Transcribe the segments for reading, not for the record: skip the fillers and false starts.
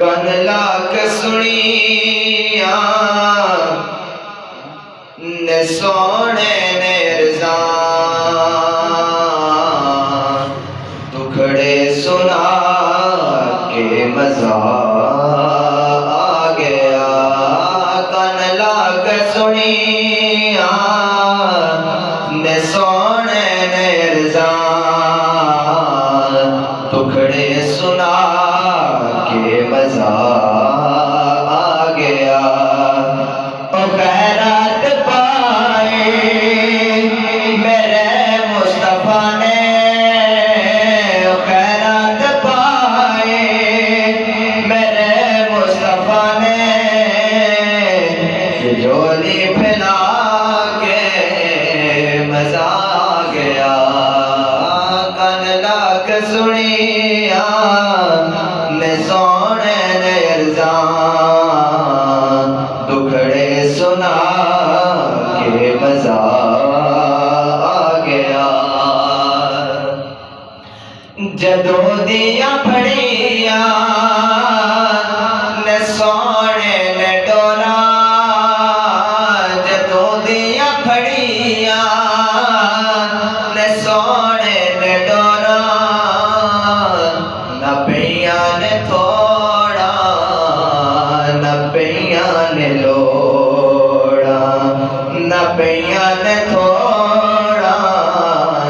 کن لاک سنیا نے سونے نے رضا دکھڑے سنا کے مزہ آ گیا کن لاک سنیا نے سونے نے رضا دکھڑے سنا کے مزہ آ گیا او خیرات پائے میرے مصطفیٰ نے او خیرات پائے میرے مصطفیٰ نے جھولی پھیلا کے مزہ آ گیا کن لاک سنیا نے سونے نے رضا دکھڑے سنا کے مزہ آ گیا جدو دیا پھڑیا نے سونے نے ڈولا جدو دیا پھڑیا نے سونے نے ڈولا نہ پیا نے تھوڑا نہ پیا نے لوڑا نہ پیا نے تھوڑا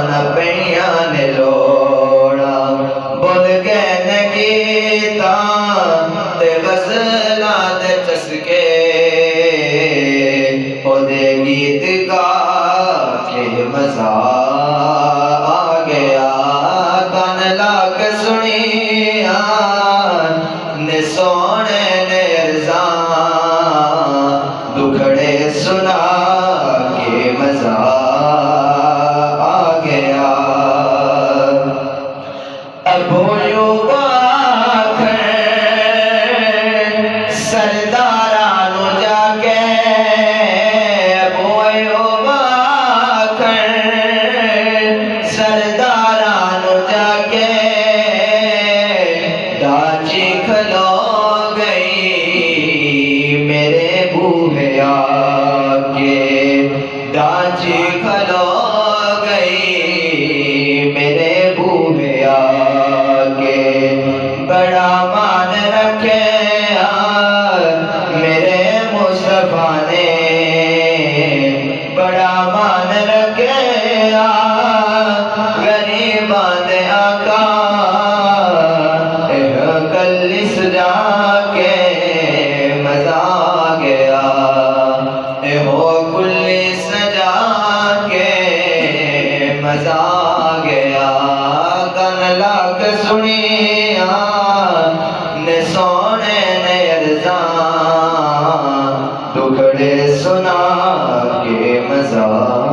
نہ پیا نے لوڑا بول کے نے گیتا تے غزلہ دے چسکے او دے گیت گا کے مزہ آ گیا کن لاک سنیا نے سونے نے رضا دکھڑے سنا کے مزہ آ گیا ابو ایوب آکھن سردارانو جا کے ابو ایوب آکھن سردارانو جا کے ڈانچی کھلو گئی میرے بوہے آ کے ڈانچی کھلو گئی میرے بوہے آ کے بڑا مان رکھے میرے مصطفیٰ نے بڑا مان رکھے غریباں دے آقا کلس جا کے مزہ آ گیا اے ہو کلس جا کے مزہ آ گیا کن لاک سنیا نے سونے نے رضا دکھڑے سنا کے مزہ